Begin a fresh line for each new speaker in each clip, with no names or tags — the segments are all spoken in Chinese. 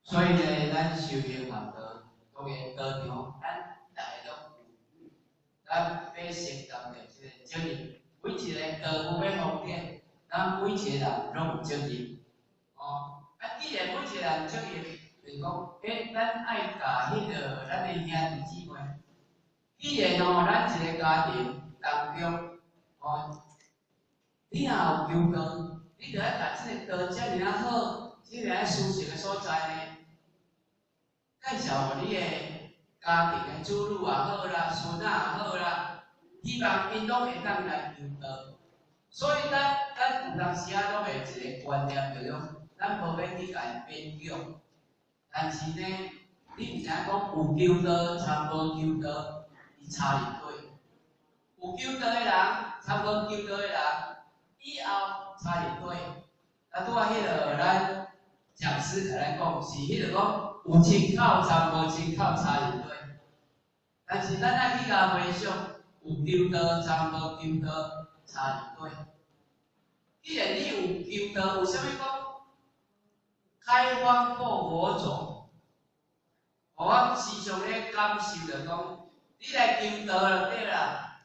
所以呢，咱修行学道，当然道场，咱大家拢有，咱百姓当着即个责任，每一个道府要方便，咱每一个人拢有责任。哦，既然每一个人责任，就是讲，咱爱教迄个咱的兄弟姊妹。既然咱一个家庭当中，你若有求道，你就要甲即个道遮尔啊好，即个殊胜的所在呢？介绍互你的家庭的子女也好啦，孙仔也好啦，希望因拢会当来求道。所以咱有当时啊，拢会一个观念，就是讲，咱无免去甲因勉强。但是呢，你毋知影讲有求道，参无求道，伊差伫对。有求道的人，参无求道的人，以后差伫对。拄啊，迄个咱讲师甲咱讲，是迄个讲。有亲口参无亲口差伫对，但是咱爱去甲回想，有求道参无求道差伫对。既然你有求道，为什么讲开荒过火种？我时常咧感受着讲，你来求道就对啦，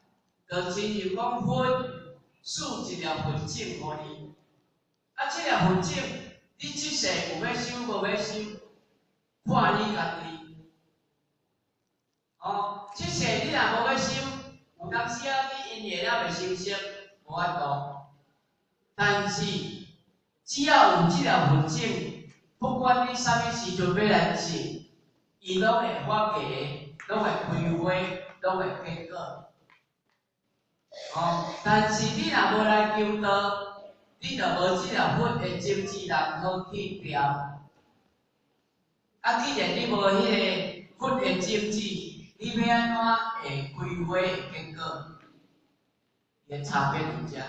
就亲像讲分竖一条分证互你，即条分证你即世有要收无要收？看你家己，即世你若无要收，有当时啊，你因缘了袂收息，无法度。但是只要有即条分证，不管你啥物时阵要来种，伊拢会发芽，拢会开花，拢会结果。但是你若无来求道，你就无即条佛的经济人好去调。既然你无迄个佛的经济，你要安怎会开花的结果？个差别伫遮。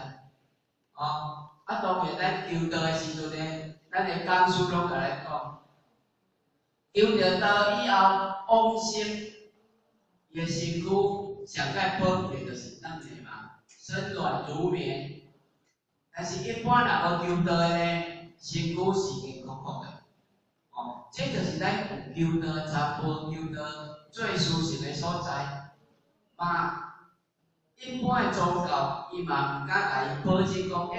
当然咱求道的时阵呢，咱的讲师拢甲咱讲，求着道以后往生，伊的身躯上界保庇就是咱个嘛，身软如绵。但是一般若无求道的呢，身躯是硬壳壳的。这就是咱求道、查甫求道最舒适的所在。嘛，一般的宗教，伊嘛毋敢甲伊保证讲，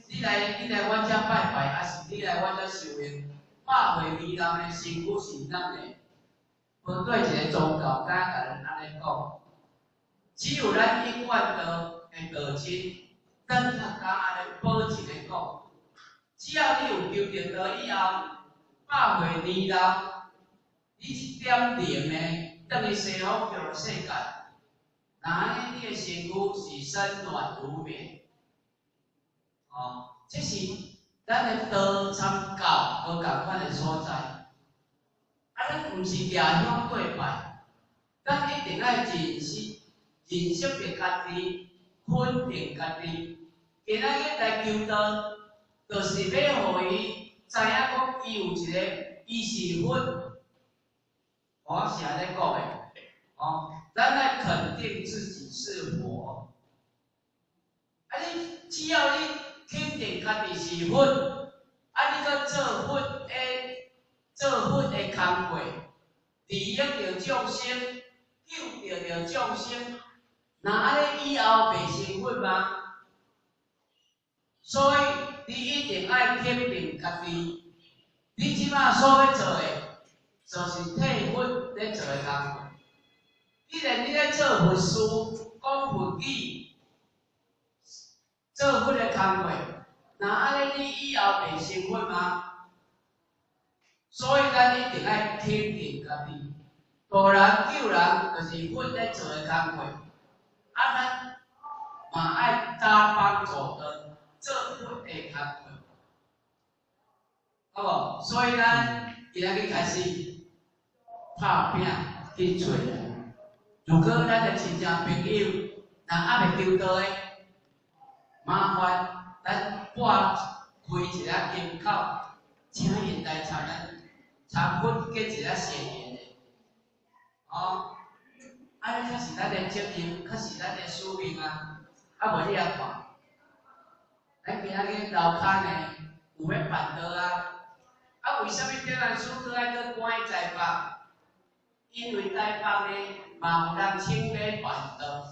你来阮遮拜拜，还是你来阮遮修行，百岁未老的身躯是咱的。无对一个宗教敢甲咱安尼讲，只有咱永远道的道亲，咱才敢安尼保证的讲，只要你有求着道以后，百岁年老，你一点灵呢，等于西方叫世界。那安尼，你的身躯是身软如绵。这是咱的道参教无共款的所在。咱毋是举香对拜，咱一定爱认识着家己，肯定家己。今仔日来求道，就是要互伊知影讲，伊有一个，伊是佛。我是安尼讲的。咱来肯定自己是佛。你只要你肯定家己是佛，你搁做佛的工作，利益着众生，救着众生，那安尼以后袂成佛吗？所以你一定爱肯定家己，你即马所要做的，就是替佛咧做的工作。既然你咧做佛事、讲佛语、做佛的工作，那安尼你以后袂成佛吗？所以咱一定爱肯定家己，助人救人就是佛咧做的工作。咱嘛爱加帮助的做佛的工作，好无？所以咱今仔日开始拍拼去找人。如果咱的亲戚朋友若还未求道的，麻烦咱开一个金口，请因来参佛结一个善缘的。安尼才是咱的责任，才是咱的使命啊！无你来看，咱今仔日楼骹呢有要办道啊，为什么点人师搁爱搁关在北？因为台北呢，嘛有人请买办道，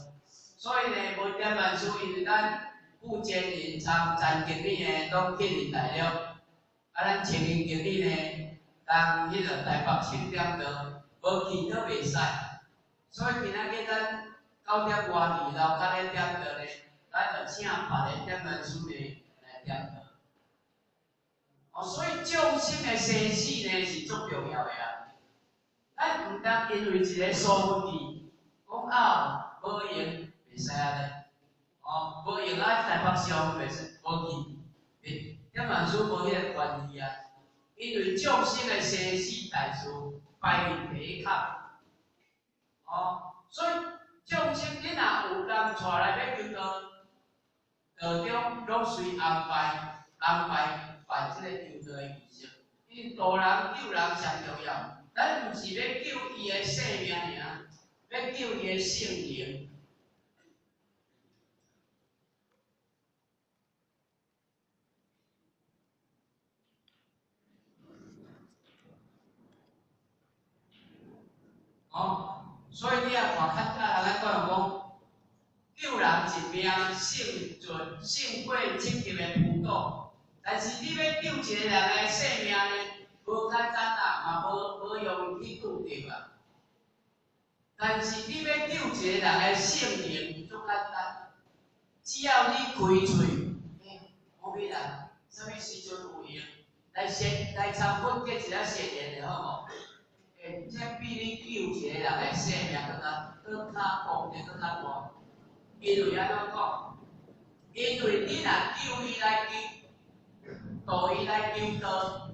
所以呢，无点人师因为咱副监人站经理呢，拢建议来了。咱青年经理呢，当迄个台北请点道，无去都袂使。所以今仔日咱9点外2楼骹咧点道呢，咱就请别个点人师呢来点道。所以众生的生死呢是足重要的啊！咱毋当因为一个疏忽记，讲无用，袂使安尼。无用台北上袂使，无去。点人师无迄个权利啊！因为众生的生死大事摆伫第一卡。所以众生你若有人带来要求道，道中拢随安排办即个求道的仪式。因为助人救人上重要，咱毋是要救伊的性命尔，要救伊的性灵。所以你也看较早人讲，救人一命胜过积极的辅导。但是你要救一个人的性命呢，无简单嘛无容易去拄着啊。但是你要救一个人的性命，足简单，只要你开嘴，我要人，什么时阵有用，来参佛结一个善缘就好无？这比你救一个人的性命更较广，更较大。因为安怎讲？因为你若求伊来求，道伊来求道，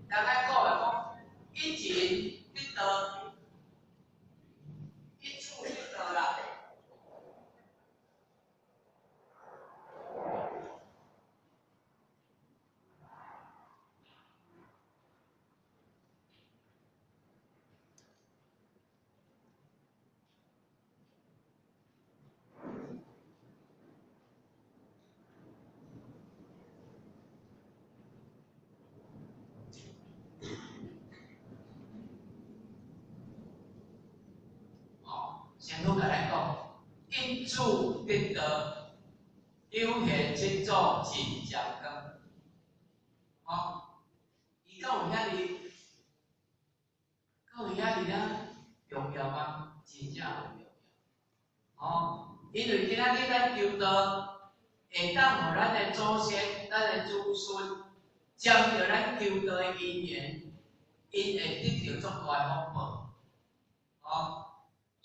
大概讲来讲，一钱得道，一处得道啦。先好甲咱讲，因处得道，有现七祖真正光。伊敢有遐尼，敢有遐尼啊重要吗？真正有重要。因为今仔日咱求道，会当互咱的祖先、咱的子孙，接着咱求道的因缘，因会得到足大的福报。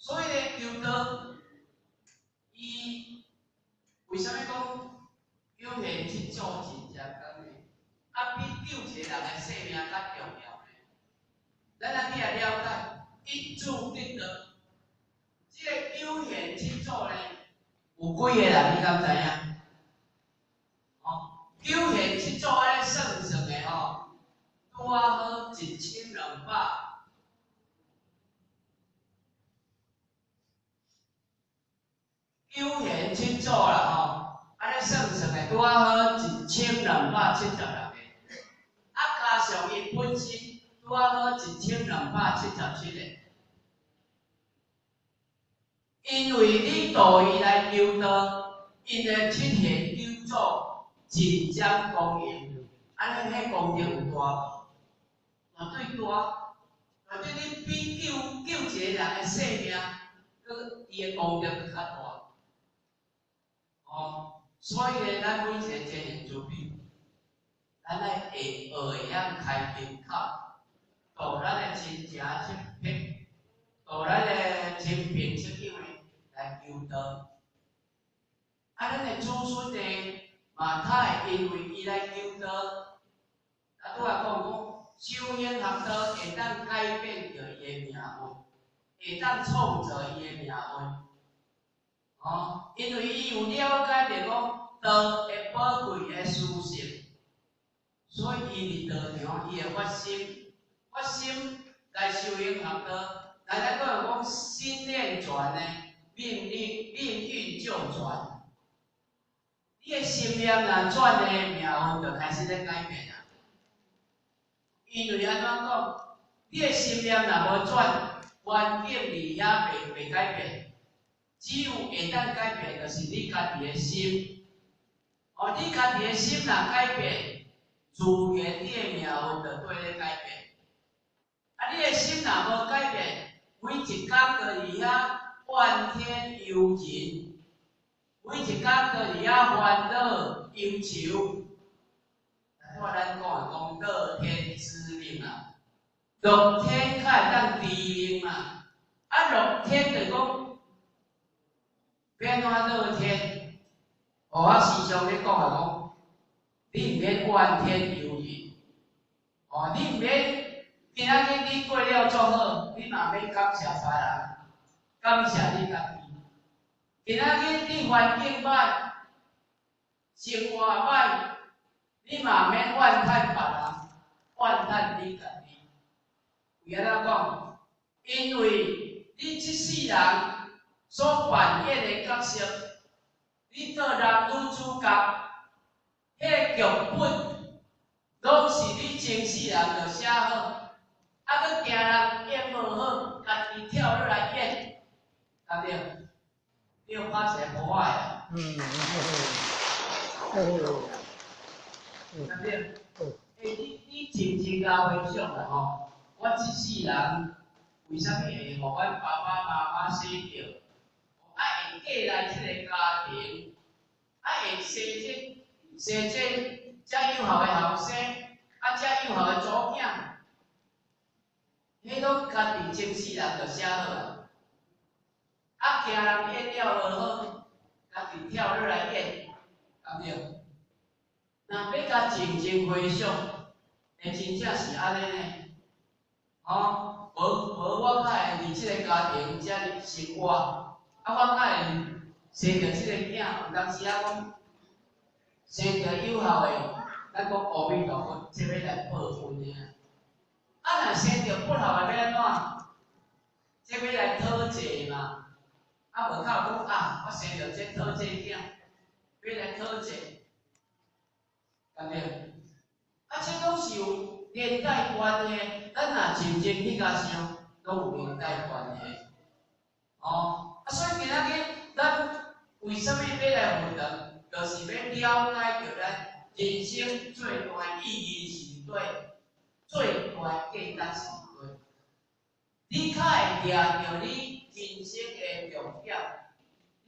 所以咧，求道，伊为什么讲有现七祖真正光呢？比救一个人的性命较重要呢？咱来去了解，因主得道，即个有现七祖呢，有几个人你敢知影？有现七祖安尼算算的拄啊好1200。有现七祖啦安尼算算的拄啊好1276个，加上伊本身拄啊好1277个。因为你道伊来求道，因的七贤九祖真将光阴，安尼迄功德有大无？绝对大，绝对你比救一个人的性命，佮伊的功德佮较大。所以咧，咱每一个真人主笔，咱来学会晓开金口，度咱的亲情戚戚，度咱的亲朋戚友来求道。咱的子孙呢，嘛他会因为伊来求道，拄仔讲修行学道会当改变着伊的命运，会当创造伊的命运。因为伊有了解着讲道的宝贵的事实，所以伊伫道场伊会发心来修行学道。咱讲心念转呢，命运就转。你的心念若转呢，命运就开始在改变啊。因为安怎讲？你的心念若无转，环境伫遐袂改变。只有会当改变，就是你家己的心。你家己的心若改变，自然你的命运就对咧改变。你的心若无改变，每一天就伫遐怨天尤人，每一天就伫遐烦恼忧愁。咱讲乐天知命啊，乐天较会当知命嘛。乐天就讲。变怎乐天？我时常咧讲讲，你毋免怨天尤人，你毋免今仔日你过了足好，你嘛免感谢别人，感谢你家己。今仔日你环境歹，生活歹，你嘛免怨叹别人，怨叹你家己。为安怎讲？因为你即世人。所扮演的角色，你做男女主角，迄剧本，拢是你前世人就写好，佮惊人演无好，家己跳落来演，对不对？你有拍谁不坏啊？对不对？你真真甲回想啦我即世人为什么会互阮爸爸妈妈生着？会嫁来即个家庭，会生遮有效的后生，遮有效的祖囝，迄拢家己前世人就写好啦。惊人演了无好，伫跳落来演，对不对？那要甲真正回想，会真正是安尼呢？哦，无我较会伫即个家庭遮尔生活，我较会生着即个囝，有当时啊讲生着有效的，咱讲阿弥陀佛，即要来报恩的。若生着不好的要安怎？即要来讨债嘛。无靠讲我生着这讨债囝，要来讨债，对不对？这拢是有连带关系，咱若真正去甲想，拢有连带关系。所以今仔日咱为什么要来学堂，就是要了解着咱人生最大意义是对，最大价值是对。你较会掠着你人生的重点，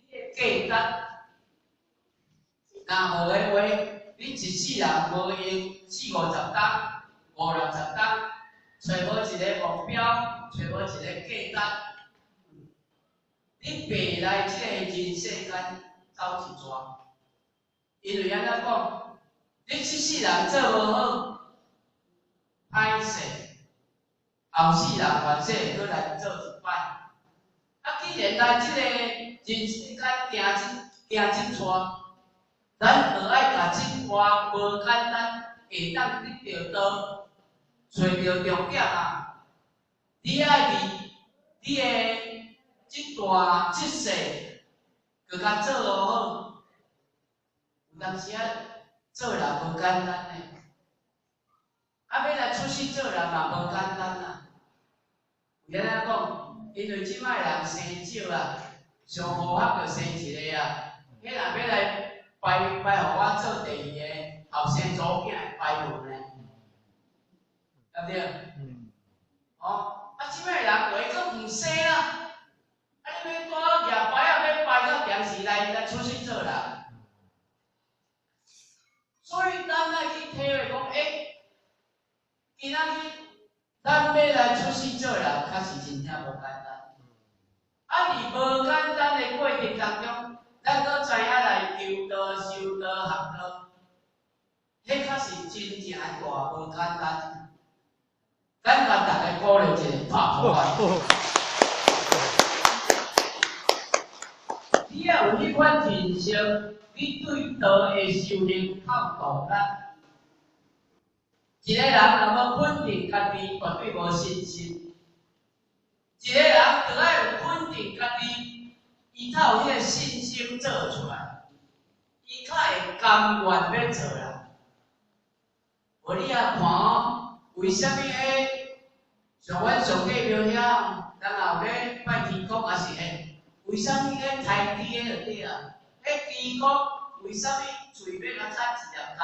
你的价值。若无的话，你一世人无用40-50档、50-60档，找无一个目标，找无一个价值，你白来即个人世间走一逝。因为安怎讲，你一世人做无好，歹势，后世人原说会来做一摆。既然来即个人世间行即撮。咱就爱甲即段无简单，会当得到找到重点啊！你爱伫你的即段即世，佮甲做落好，有当时做人无简单呢。要来出世做人嘛无简单啊。有影讲，因为即摆人生少啊，上好合就生一个啊，迄若要来。拜互我做第二个后生祖囝的拜文呢，对不对？即摆人话佫唔生啦，你要多廿拜要拜到平时来出去做人，所以咱爱去体会讲，今仔日咱要来出去做人，确实真正无简单。伫无简单的过程当中。咱搁知影来求道、修道、学道，迄确实真正大无简单。咱甲大家鼓励一下，拍鼓啊！你也有迄款认识，你对道的修行靠道力。一个人若无肯定家己，绝对无信心。一个人就爱有肯定家己。伊才有迄个信心做出来，伊较会甘愿要做啦。无你啊看为什么像阮上帝庙遐，咱后咧拜天公也是为什么台底就对啊？天公为什么嘴要甲插一粒柑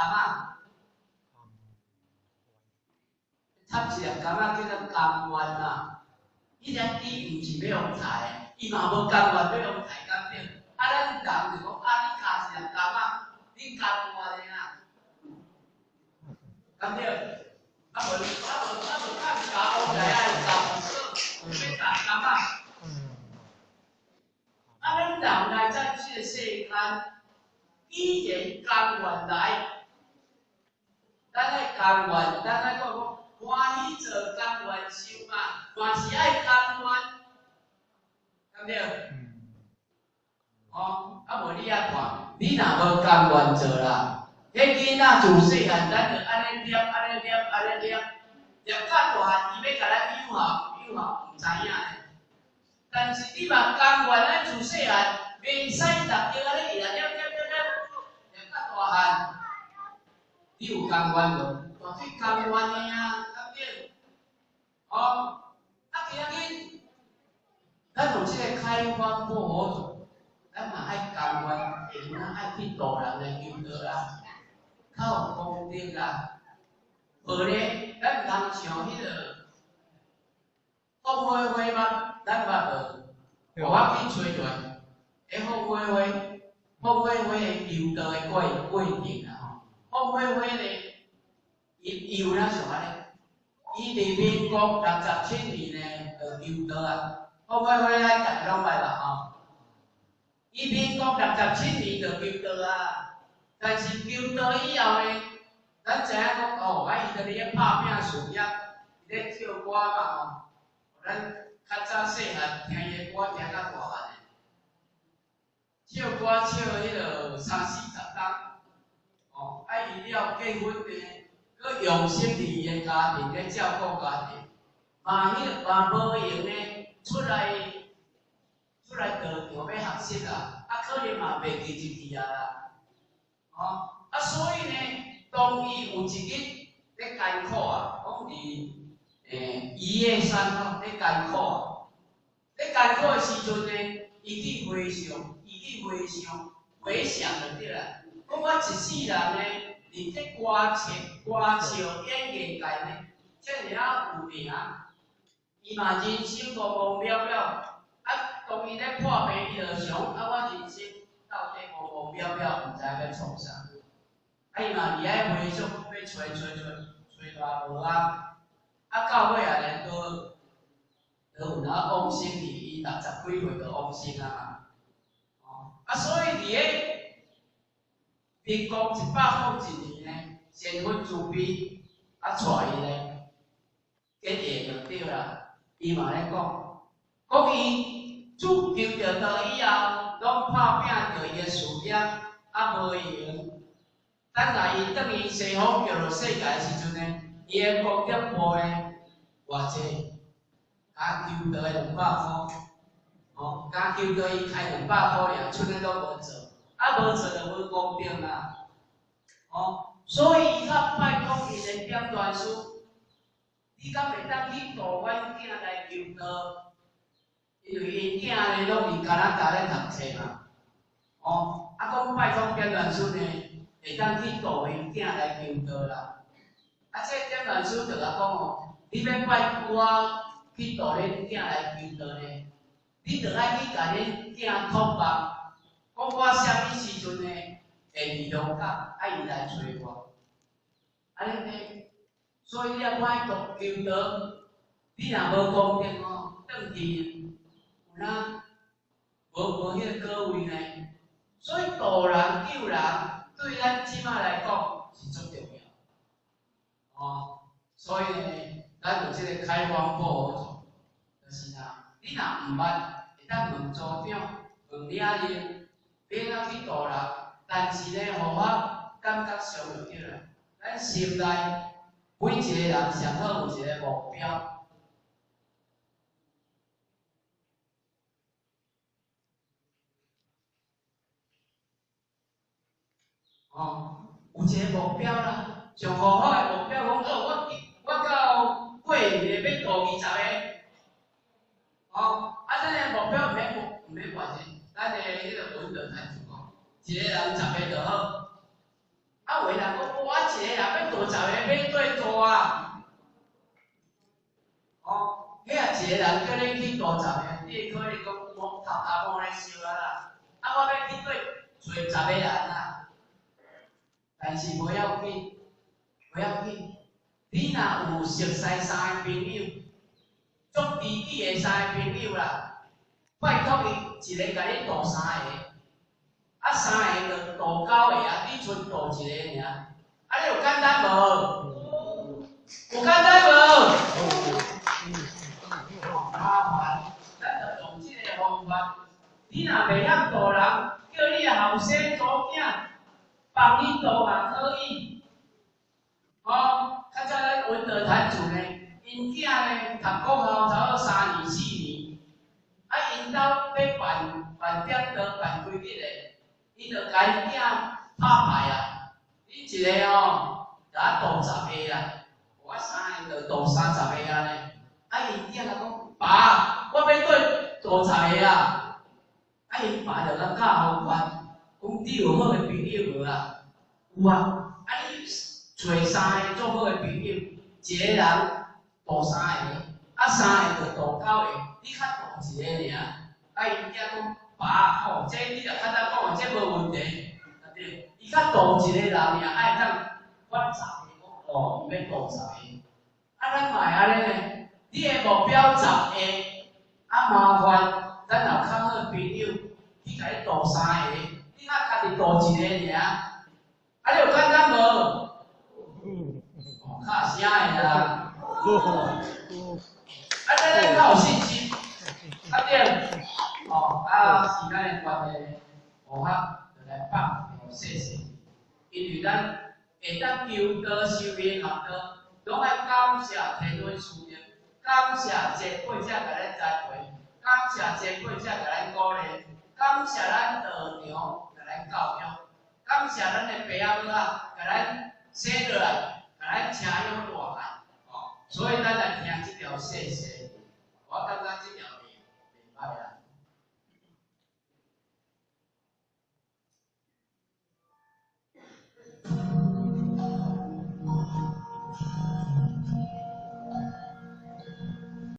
仔？插一粒柑仔叫做甘愿啊！迄粒猪毋是要用杀。伊嘛无甘愿要用抬竿钓，咱人就讲你卡一粒柑仔，你甘愿的啦，对不对？无看卡我来爱甘要打柑仔。咱人来在这个世间，既然甘愿来，咱爱甘愿，咱爱讲欢喜做，甘愿受嘛，嘛是爱甘愿。对不对？无你啊看，你若无甘愿做啦，迄囡仔自细汉，咱就安尼念，念到大汉，伊要甲咱幼孝，毋知影诶。但是你嘛甘愿咱自细汉，袂使逐日安尼念到大汉，你有甘愿无？绝对甘愿诶啊，对不对？今仔日。咱有即个开光过火种，咱嘛爱甘愿，会用爱去度人的修道啦，较有功德啦。无咧，咱毋通像迄个风花花嘛，咱捌无？互我去吹吹，风花花的修道的过程啊，风花花咧，伊有哪像安尼？伊伫民国67年咧，修道啊。风花花咱大家拢捌啦伊民国67年就求道啊，但是求道以后呢，咱知影讲哦，伊在咧拍拼事业，伊咧唱歌嘛吼，咱较早细汉听伊的歌听到大汉的，唱歌唱迄落30-40档，哦，伊了结婚呢，佮用心伫伊的家庭咧照顾家庭，嘛无用呢，出来道场要学习啦，可能嘛袂记入去啊啦，哦，所以呢，当伊有一日咧艰苦啊，讲伫伊个山吼咧艰苦啊，咧艰苦的时阵呢，伊去回想就对啦，讲我一世人呢，伫这歌唱演艺界呢，遮尔有名，伊嘛人生无无渺渺。当伊咧破病，伊就想我人生到底无无渺渺，毋知要创啥。伊嘛伫遐回想，要找偌无啊。到尾啊，都有哪往生去，伊60几岁就往生啊嘛。所以伫咧民国101年呢，先分主笔带伊咧结业就对啦。伊嘛咧讲伊。主求着道以后，拢拍拼着伊个事业，无用。等下伊等于西方叫落世界的时阵呢，伊个功德簿呢偌济，加求道的200块，哦，加求道伊开200块尔，剩个拢无做，无做就无功德啦，哦，所以伊较拜托伊个点传师，你敢会当去度阮囝来求道？因为因囝呢，拢伫加拿大咧读册嘛，哦，讲拜托点传师呢，会当去度因囝来求道啦。这点传师就甲讲哦，你要拜我去度恁囝来求道呢，你着爱去甲恁囝托梦，讲我啥物时阵呢会遇到甲，伊来找我。安尼呢，所以你若歹度求道，你若无功德哦，转去。那无迄个果位呢，所以度人救人对咱即摆来讲是足重要，哦，所以呢，咱有即个开荒破河就是你若毋捌，会当问组长、问领人，免啊去度人，但是呢，互我感觉上就对啦，咱心内每一个人上好有一个目标。哦，有一个目标啦，上好好的目标，讲我到过年要度20个，哦，咱个目标毋免偌济，咱个迄个稳定谈出讲，一个人10个就好。有的人讲我一个人要度10个，要对多啊，哦，迄一个人叫你去度10个，你可能讲我头壳咧烧啊啦，我要去对找10个人啊。但是不要紧，你若有熟悉3个朋友，足知己的3个朋友啦，拜托伊一个甲你度3个，3个就度9个啊，你剩度1个尔，你有简单无？有简单无？麻烦，咱就用这个方法。你若袂晓度人，叫你后生祖囝。帮你度嘛可以，哦，较早咱文德坛主呢，因囝呢读国校差不多3年4年，因兜要办点灯办几日的，伊就甲因囝拍牌啊，你一个哦，甲度10个啦，我3个就度30个安尼，因囝讲爸，我要对度10个啦，因爸就甲教好宽。讲你有好个朋友无啊？有啊，你找3个做好个朋友，一个人度3个，3个就度9个，你较度1个尔。因囝讲爸，吼，这你若较早讲，这无问题，对。伊较度1个人尔，会当我10个讲哦，伊要度10个，咱嘛会安尼呢？你个目标10个，麻烦咱若较好朋友。去甲你度3个，你若家己度1个尔，啊，你有简单无？哦，较声的啦。啊，咱较有信心，啊对，哦，时间的关系，学校就来放条细细，因为咱会当求道受益学道，拢爱感谢天恩师长，感谢前辈者甲咱栽培，感谢前辈者甲咱鼓励，感谢咱道场甲咱教育，感谢咱的爸仔母仔甲咱生落来，甲咱请养大汉，哦，所以咱来听这条细细，我感觉这条。